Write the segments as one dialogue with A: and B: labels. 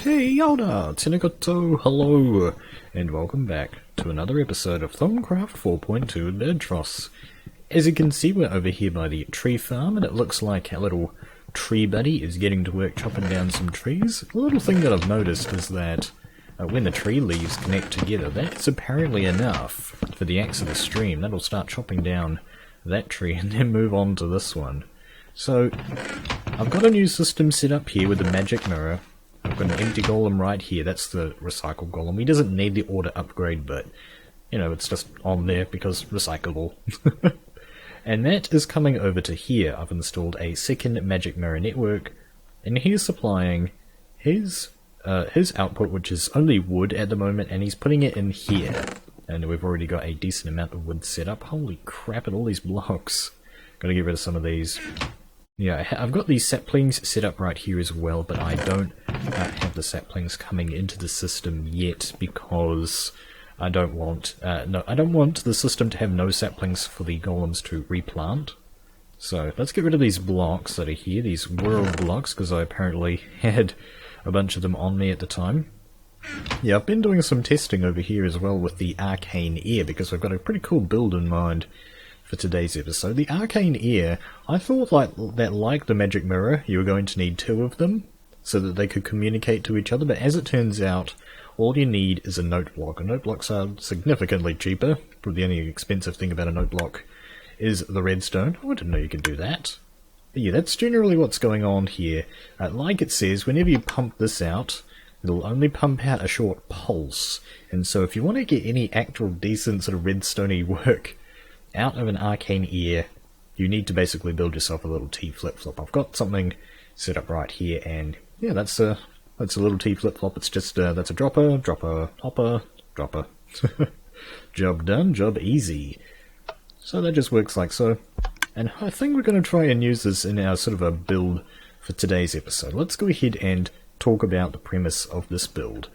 A: Hey Yoda, Tenekoto, hello, and welcome back to another episode of Thaumcraft 4.2 Birdtross. As you can see, we're over here by the tree farm, and it looks like our little tree buddy is getting to work chopping down some trees. The little thing that I've noticed is that when the tree leaves connect together, that's apparently enough for the axe of the stream. That'll start chopping down that tree and then move on to this one. So, I've got a new system set up here with the magic mirror. I've got an empty golem right here, that's the recycle golem. He doesn't need the order upgrade, but, you know, it's just on there because recyclable. And that is coming over to here. I've installed a second magic mirror network, and he's supplying his output, which is only wood at the moment, and he's putting it in here. And we've already got a decent amount of wood set up. Holy crap, at all these blocks. Gotta get rid of some of these. Yeah, I've got these saplings set up right here as well, but I don't have the saplings coming into the system yet because I don't want the system to have no saplings for the golems to replant. So let's get rid of these blocks that are here, these world blocks, because I apparently had a bunch of them on me at the time. Yeah, I've been doing some testing over here as well with the arcane ear because I've got a pretty cool build in mind for today's episode. The arcane ear, I thought like the magic mirror, you were going to need two of them so that they could communicate to each other, but as it turns out, all you need is a note block. And note blocks are significantly cheaper. Probably the only expensive thing about a note block is the redstone. Oh, I didn't know you could do that. But yeah, that's generally what's going on here. Like it says, whenever you pump this out, it'll only pump out a short pulse. And so if you want to get any actual decent sort of redstone-y work out of an arcane ear, you need to basically build yourself a little T flip-flop. I've got something set up right here, and yeah, that's a little T flip-flop. It's just that's a dropper, dropper, hopper, dropper. Job done, job easy. So that just works like so. And I think we're going to try and use this in our sort of a build for today's episode. Let's go ahead and talk about the premise of this build.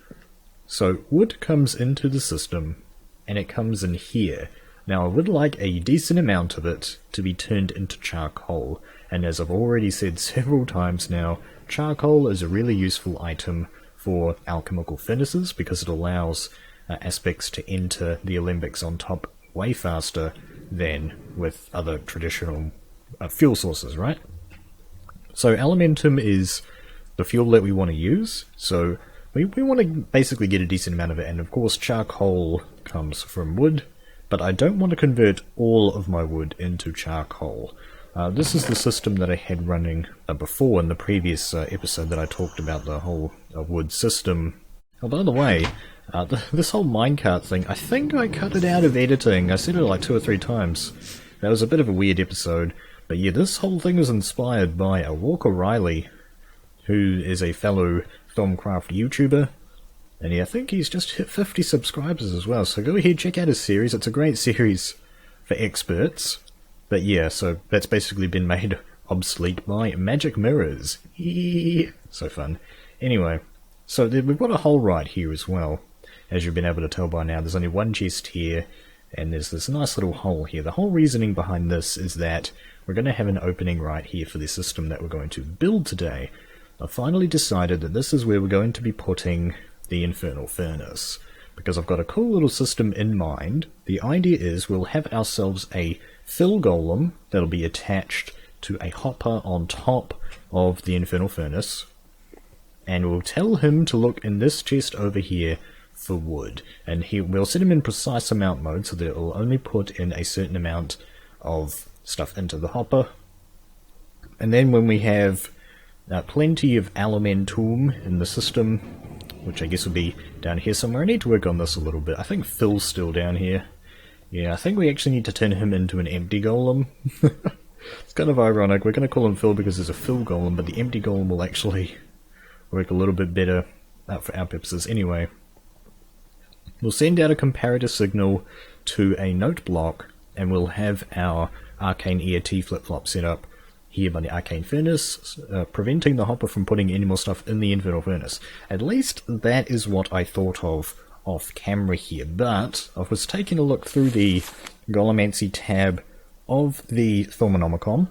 A: So wood comes into the system, and it comes in here. Now I would like a decent amount of it to be turned into charcoal, and as I've already said several times now, charcoal is a really useful item for alchemical furnaces because it allows aspects to enter the alembics on top way faster than with other traditional fuel sources, right? So elementum is the fuel that we want to use, so we want to basically get a decent amount of it, and of course charcoal comes from wood. But I don't want to convert all of my wood into charcoal. This is the system that I had running before in the previous episode that I talked about the whole wood system. Oh, by the way, this whole minecart thing, I think I cut it out of editing. I said it like 2 or 3 times. That was a bit of a weird episode. But yeah, this whole thing was inspired by a Walker Riley, who is a fellow Thaumcraft YouTuber. And yeah, I think he's just hit 50 subscribers as well, so go ahead, check out his series. It's a great series for experts. But yeah, so that's basically been made obsolete by magic mirrors. Eee, so fun. Anyway, so we've got a hole right here as well. As you've been able to tell by now, there's only one chest here, and there's this nice little hole here. The whole reasoning behind this is that we're going to have an opening right here for the system that we're going to build today. I finally decided that this is where we're going to be putting the infernal furnace, because I've got a cool little system in mind. The idea is we'll have ourselves a fill golem that'll be attached to a hopper on top of the infernal furnace, and we'll tell him to look in this chest over here for wood, and we'll set him in precise amount mode so that it will only put in a certain amount of stuff into the hopper. And then when we have plenty of elementum in the system, which I guess will be down here somewhere. I need to work on this a little bit. I think Phil's still down here. Yeah, I think we actually need to turn him into an empty golem. It's kind of ironic. We're going to call him Phil because there's a Phil golem, but the empty golem will actually work a little bit better for our purposes. Anyway, we'll send out a comparator signal to a note block, and we'll have our arcane ear T flip-flop set up here by the arcane furnace, preventing the hopper from putting any more stuff in the infernal furnace. At least that is what I thought of off camera here, but I was taking a look through the Golemancy tab of the Thaumonomicon,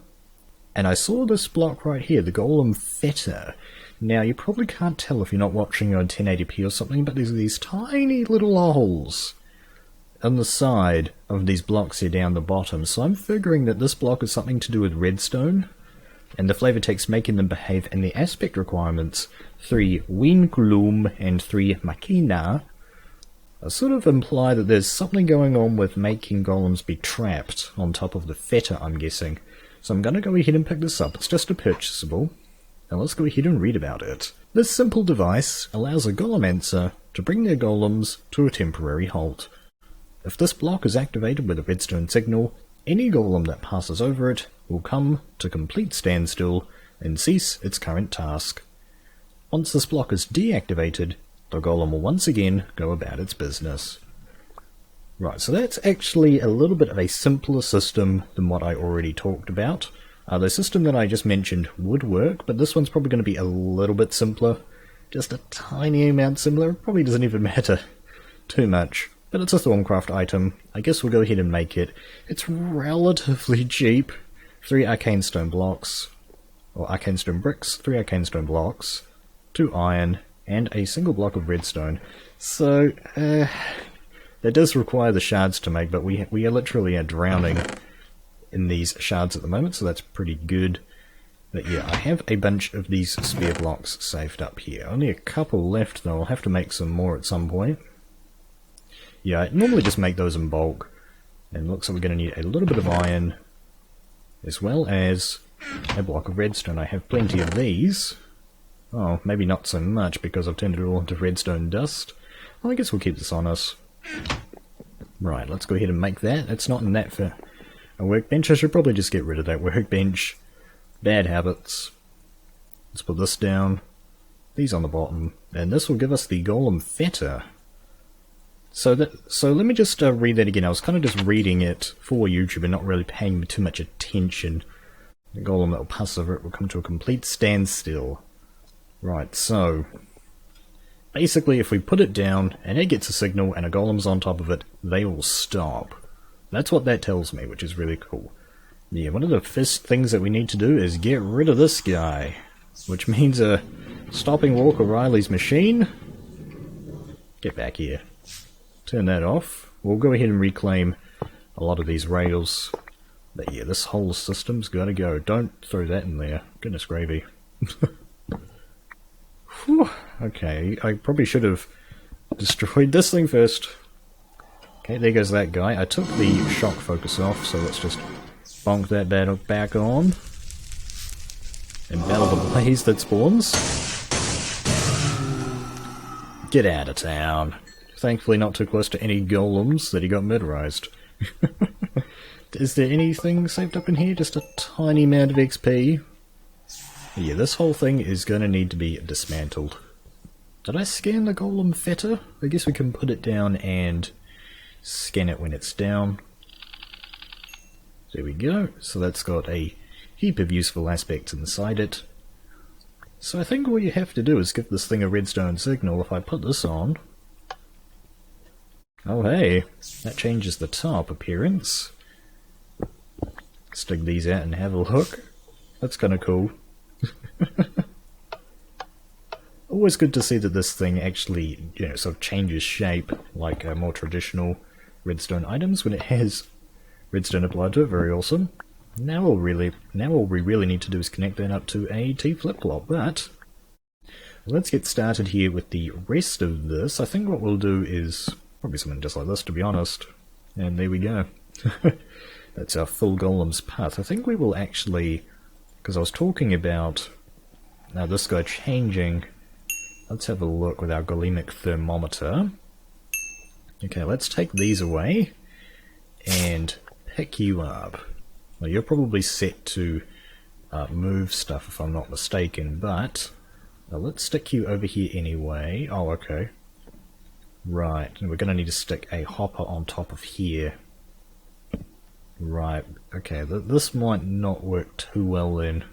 A: and I saw this block right here, the Golem Fetter. Now, you probably can't tell if you're not watching on 1080p or something, but there's these tiny little holes on the side of these blocks here down the bottom, so I'm figuring that this block is something to do with redstone, and the flavor text making them behave in the aspect requirements 3 Winkulum and 3 Machina sort of imply that there's something going on with making golems be trapped on top of the fetter, I'm guessing. So I'm going to go ahead and pick this up. It's just a purchasable. Now let's go ahead and read about it. This simple device allows a golemancer to bring their golems to a temporary halt. If this block is activated with a redstone signal, any golem that passes over it will come to complete standstill and cease its current task. Once this block is deactivated, the golem will once again go about its business. Right, so that's actually a little bit of a simpler system than what I already talked about. The system that I just mentioned would work, but this one's probably going to be a little bit simpler. Just a tiny amount simpler. It probably doesn't even matter too much. But it's a Thaumcraft item. I guess we'll go ahead and make it. It's relatively cheap. 3 arcane stone blocks, or arcane stone bricks, 3 arcane stone blocks, 2 iron, and a single block of redstone. So, that does require the shards to make, but we are literally drowning in these shards at the moment, so that's pretty good. But yeah, I have a bunch of these spare blocks saved up here. Only a couple left though, I'll have to make some more at some point. Yeah, I normally just make those in bulk. And looks like we're going to need a little bit of iron, as well as a block of redstone. I have plenty of these. Oh, maybe not so much because I've turned it all into redstone dust. Well, I guess we'll keep this on us. Right, let's go ahead and make that. It's not in that for a workbench. I should probably just get rid of that workbench. Bad habits. Let's put this down. These on the bottom. And this will give us the Golem Fetter. So let me just read that again. I was kind of just reading it for YouTube and not really paying too much attention. The golem that will pass over it will come to a complete standstill. Right, so basically if we put it down and it gets a signal and a golem's on top of it, they will stop. That's what that tells me, which is really cool. Yeah, one of the first things that we need to do is get rid of this guy, which means stopping Walker Riley's machine. Get back here. Turn that off. We'll go ahead and reclaim a lot of these rails. But yeah, this whole system's gotta go. Don't throw that in there. Goodness gravy. Whew. Okay, I probably should have destroyed this thing first. Okay, there goes that guy. I took the shock focus off, so let's just bonk that back on. And battle the blaze that spawns. Get out of town. Thankfully not too close to any golems that he got murderized. Is there anything saved up in here? Just a tiny amount of XP. Yeah, this whole thing is going to need to be dismantled. Did I scan the Golem Fetter? I guess we can put it down and scan it when it's down. There we go. So that's got a heap of useful aspects inside it. So I think all you have to do is give this thing a redstone signal. If I put this on... Oh hey, that changes the top appearance. Stick these out and have a look. That's kind of cool. Always good to see that this thing actually, you know, sort of changes shape like more traditional redstone items when it has redstone applied to it. Very awesome. Now all we really need to do is connect that up to a T flip-flop. But let's get started here with the rest of this. I think what we'll do is probably something just like this, to be honest. And there we go. That's our full golem's path. I think we will actually, because I was talking about now this guy changing. Let's have a look with our golemic thermometer. Okay, let's take these away and pick you up. Well, you're probably set to move stuff if I'm not mistaken, but let's stick you over here anyway. Oh, okay. Right, and we're going to need to stick a hopper on top of here. Right, okay, this might not work too well then.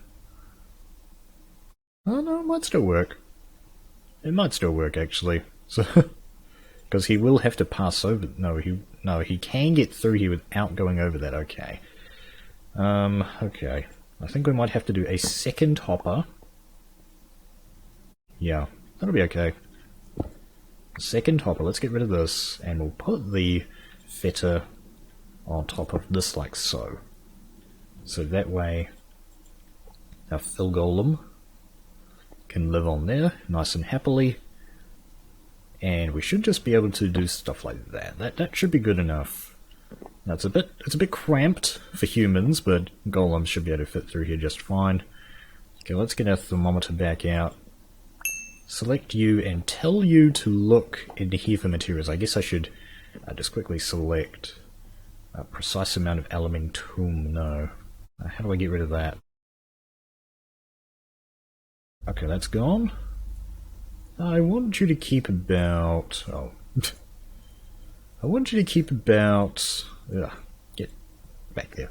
A: Oh no, it might still work. It might still work actually. So, because he will have to pass over. No, he can get through here without going over that. Okay. Okay. I think we might have to do a second hopper. Yeah, that'll be okay. Second hopper, let's get rid of this, and we'll put the fetter on top of this like so. So that way our fill golem can live on there nice and happily, and we should just be able to do stuff like that. That should be good enough. Now it's a bit cramped for humans, but golems should be able to fit through here just fine. Okay, let's get our thermometer back out. Select you and tell you to look in here for materials. I guess I should just quickly select a precise amount of aluminium. No. How do I get rid of that? Okay, that's gone. I want you to keep about... Oh. I want you to keep about... Get back there.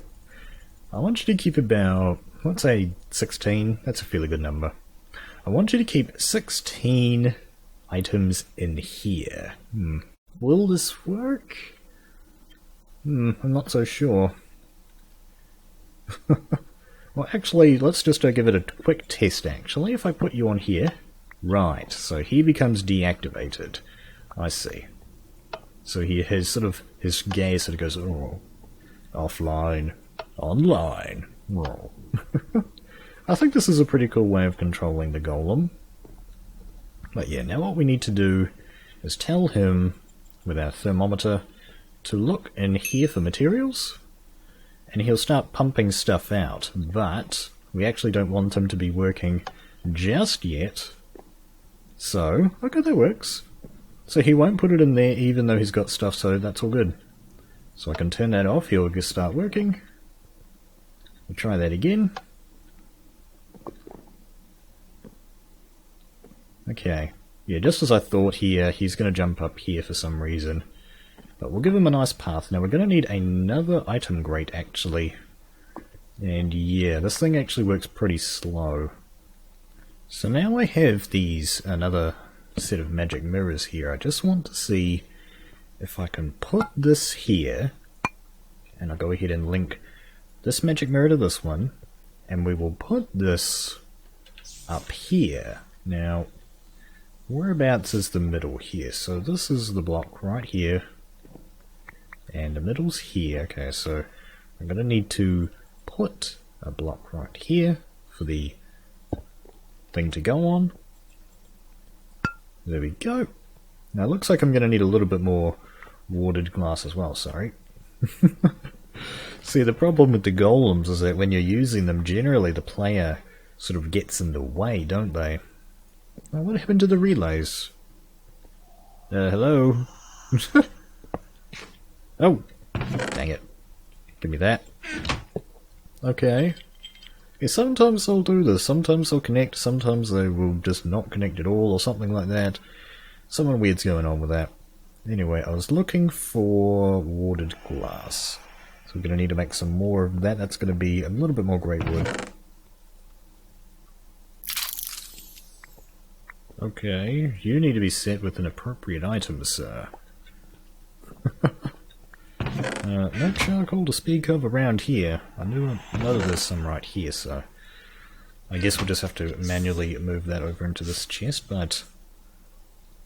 A: I want you to keep about... Let's say 16. That's a fairly good number. I want you to keep 16 items in here. Will this work? I'm not so sure. Well, actually, let's just give it a quick test, actually. If I put you on here... Right, so he becomes deactivated. I see. So he has sort of... His gaze sort of goes, oh, offline, online, oh. I think this is a pretty cool way of controlling the golem. But yeah, now what we need to do is tell him, with our thermometer, to look in here for materials, and he'll start pumping stuff out, but we actually don't want him to be working just yet. So, okay, that works. So he won't put it in there even though he's got stuff, so that's all good. So I can turn that off, he'll just start working. We'll try that again. Okay, yeah, just as I thought here, he's going to jump up here for some reason. But we'll give him a nice path. Now we're going to need another item grate, actually. And yeah, this thing actually works pretty slow. So now I have another set of magic mirrors here. I just want to see if I can put this here, and I'll go ahead and link this magic mirror to this one, and we will put this up here. Now, whereabouts is the middle here? So this is the block right here, and the middle's here. Okay, so I'm going to need to put a block right here for the thing to go on. There we go. Now it looks like I'm going to need a little bit more warded glass as well, sorry. See, the problem with the golems is that when you're using them, generally the player sort of gets in the way, don't they? Now, what happened to the relays? Hello? Oh! Dang it. Give me that. Okay. Yeah, sometimes they'll do this. Sometimes they'll connect, sometimes they will just not connect at all, or something like that. Something weird's going on with that. Anyway, I was looking for warded glass. So we're going to need to make some more of that. That's going to be a little bit more great wood. Okay, you need to be set with an appropriate item, sir. No charcoal to speak of around here. I know there's some right here, so I guess we'll just have to manually move that over into this chest, but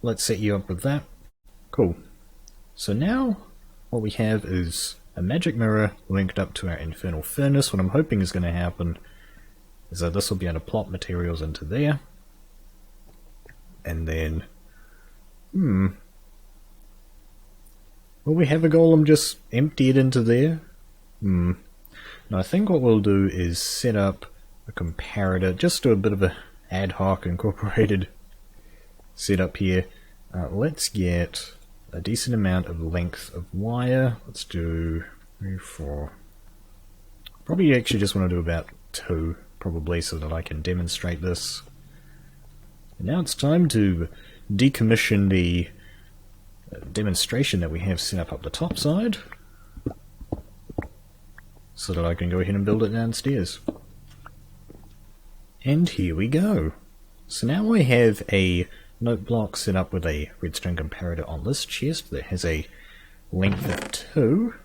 A: let's set you up with that. Cool. So now what we have is a magic mirror linked up to our infernal furnace. What I'm hoping is going to happen is that this will be able to plot materials into there. And then, will we have a golem just empty it into there? Now I think what we'll do is set up a comparator, just do a bit of a ad hoc incorporated setup here. Let's get a decent amount of length of wire. Let's do 3, 4. Probably actually just want to do about 2, probably, so that I can demonstrate this. And now it's time to decommission the demonstration that we have set up the top side, so that I can go ahead and build it downstairs. And here we go. So now I have a note block set up with a redstone comparator on this chest that has a length of 2.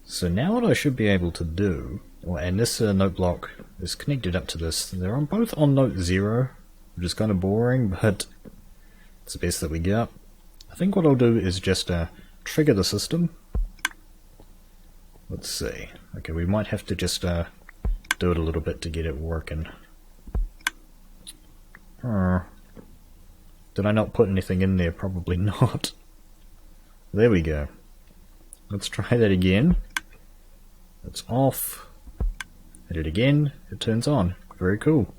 A: So now what I should be able to do, and this note block is connected up to this, they're both on note 0, which is kind of boring, but it's the best that we got. I think what I'll do is just trigger the system. Let's see. Okay, we might have to just do it a little bit to get it working. Did I not put anything in there? Probably not. There we go. Let's try that again. It's off. Hit it again. It turns on. Very cool.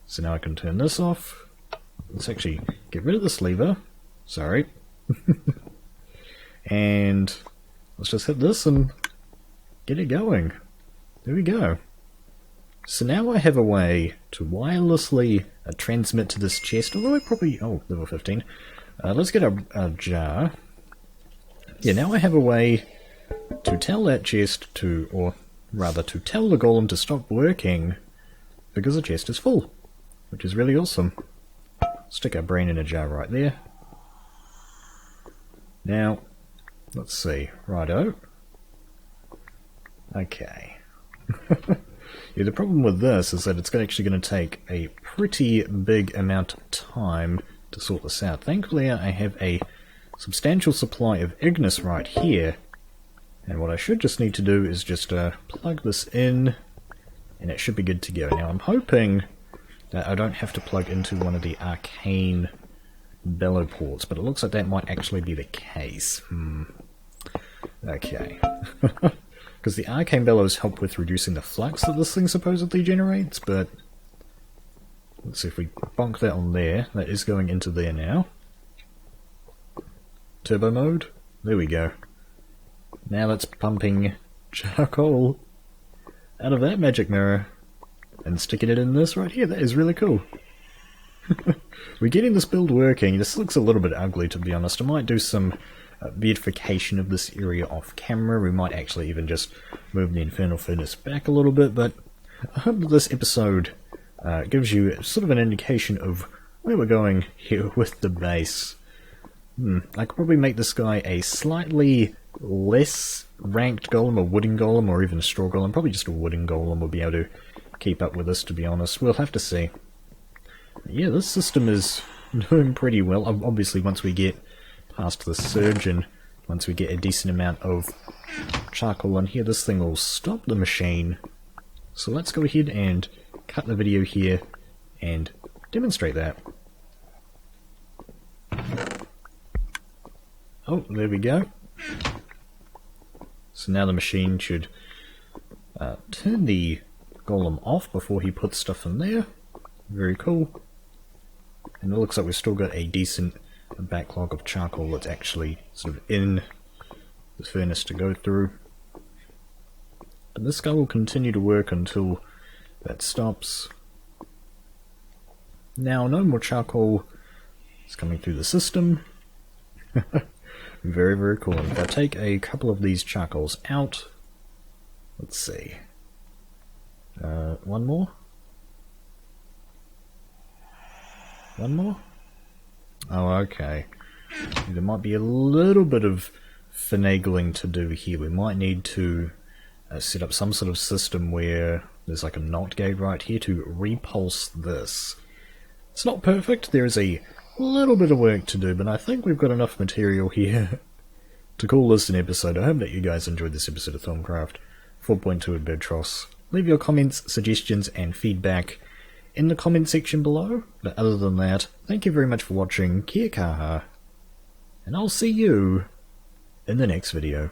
A: So now I can turn this off. Let's actually get rid of this lever. Sorry. And let's just hit this and get it going. There we go. So now I have a way to wirelessly transmit to this chest, although I probably... oh, level 15. Let's get a jar. Yeah, now I have a way to tell that chest to, or rather to tell the golem to stop working because the chest is full, which is really awesome. Stick our brain in a jar right there. Now, let's see. Righto. Okay. Yeah, the problem with this is that it's actually going to take a pretty big amount of time to sort this out. Thankfully, I have a substantial supply of Ignis right here, and what I should just need to do is just plug this in, and it should be good to go. Now, I'm hoping that I don't have to plug into one of the arcane bellow ports, but it looks like that might actually be the case. Okay. Because the arcane bellows help with reducing the flux that this thing supposedly generates, but let's see if we bonk that on there. That is going into there now. Turbo mode. There we go. Now that's pumping charcoal out of that magic mirror and sticking it in this right here. That is really cool. We're getting this build working. This looks a little bit ugly, to be honest. I might do some beautification of this area off camera. We might actually even just move the infernal furnace back a little bit, but I hope that this episode gives you sort of an indication of where we're going here with the base. I could probably make this guy a slightly less ranked golem, a wooden golem, or even a straw golem. Probably just a wooden golem will be able to keep up with this, to be honest. We'll have to see. Yeah, this system is doing pretty well. Obviously, once we get past the surge and once we get a decent amount of charcoal in here, this thing will stop the machine. So let's go ahead and cut the video here and demonstrate that. Oh, there we go. So now the machine should turn the golem off before he puts stuff in there. Very cool. And it looks like we've still got a decent backlog of charcoal that's actually sort of in the furnace to go through. And this guy will continue to work until that stops. Now, no more charcoal is coming through the system. Very, very cool. And if I take a couple of these charcoals out, let's see. One more? One more? Oh, okay. There might be a little bit of finagling to do here. We might need to set up some sort of system where there's like a NOT gate right here to repulse this. It's not perfect. There is a little bit of work to do, but I think we've got enough material here to call this an episode. I hope that you guys enjoyed this episode of Thaumcraft 4.2 at Birdtross. Leave your comments, suggestions, and feedback in the comment section below. But other than that, thank you very much for watching. Kia kaha, and I'll see you in the next video.